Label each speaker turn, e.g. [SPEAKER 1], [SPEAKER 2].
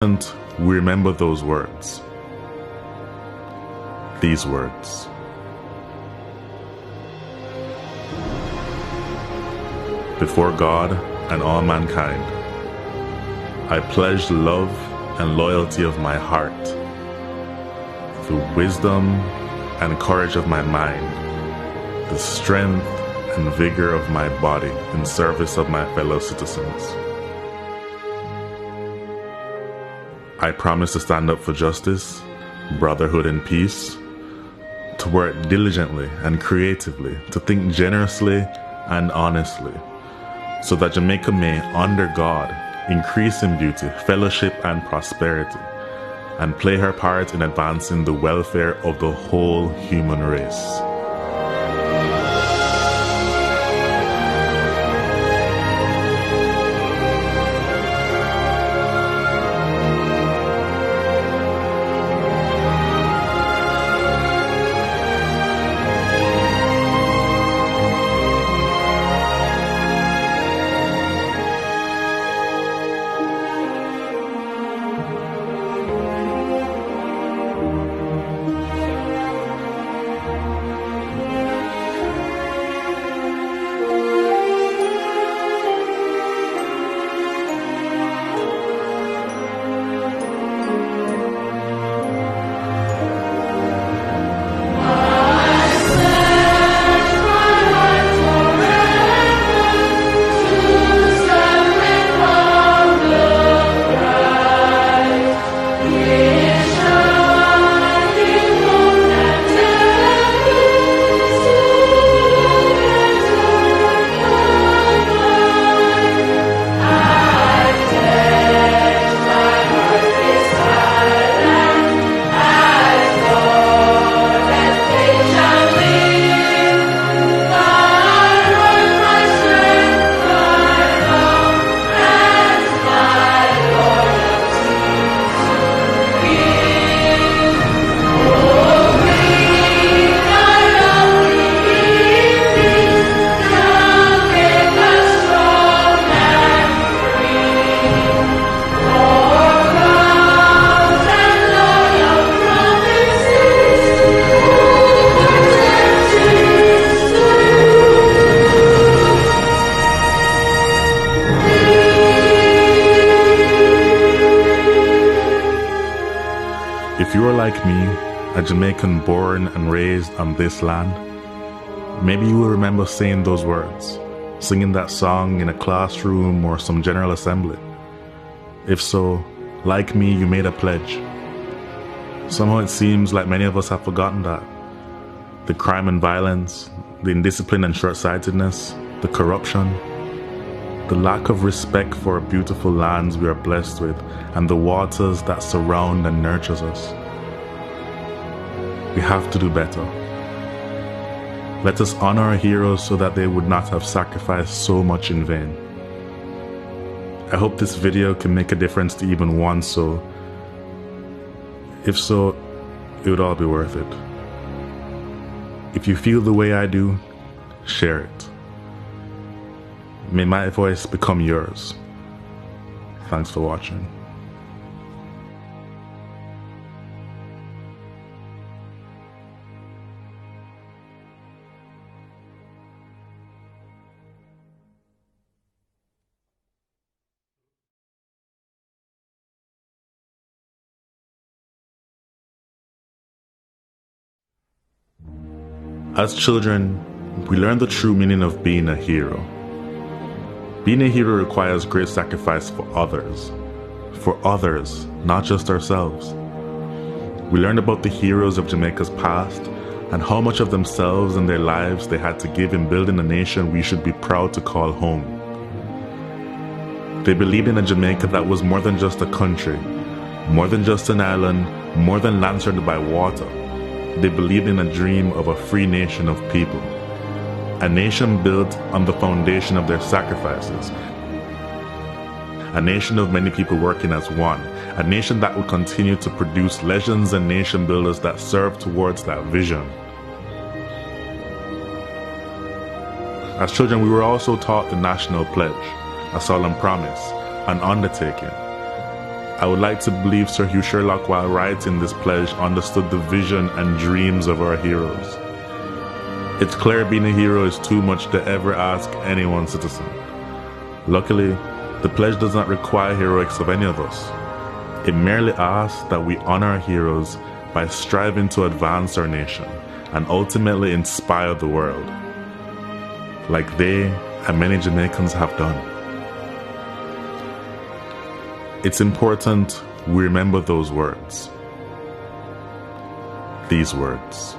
[SPEAKER 1] And we remember those words. These words. Before God and all mankind, I pledge the love and loyalty of my heart, the wisdom and courage of my mind, the strength and vigor of my body in service of my fellow citizens. I promise to stand up for justice, brotherhood, and peace, to work diligently and creatively, to think generously and honestly, so that Jamaica may, under God, increase in beauty, fellowship, and prosperity, and play her part in advancing the welfare of the whole human race. If you are like me, a Jamaican born and raised on this land, maybe you will remember saying those words, singing that song in a classroom or some general assembly. If so, like me, you made a pledge. Somehow it seems like many of us have forgotten that. The crime and violence, the indiscipline and short-sightedness, the corruption, the lack of respect for beautiful lands we are blessed with, and the waters that surround and nurtures us. We have to do better. Let us honor our heroes so that they would not have sacrificed so much in vain. I hope this video can make a difference to even one soul. If so, it would all be worth it. If you feel the way I do, share it. May my voice become yours. Thanks for watching. As children, we learn the true meaning of being a hero. Being a hero requires great sacrifice for others, not just ourselves. We learned about the heroes of Jamaica's past and how much of themselves and their lives they had to give in building a nation we should be proud to call home. They believed in a Jamaica that was more than just a country, more than just an island, more than land surrounded by water. They believed in a dream of a free nation of people. A nation built on the foundation of their sacrifices. A nation of many people working as one. A nation that would continue to produce legends and nation builders that serve towards that vision. As children, we were also taught the National Pledge, a solemn promise, an undertaking. I would like to believe Sir Hugh Sherlock, while writing this pledge, understood the vision and dreams of our heroes. It's clear being a hero is too much to ever ask any one citizen. Luckily, the pledge does not require heroics of any of us. It merely asks that we honor our heroes by striving to advance our nation and ultimately inspire the world, like they and many Jamaicans have done. It's important we remember those words. These words.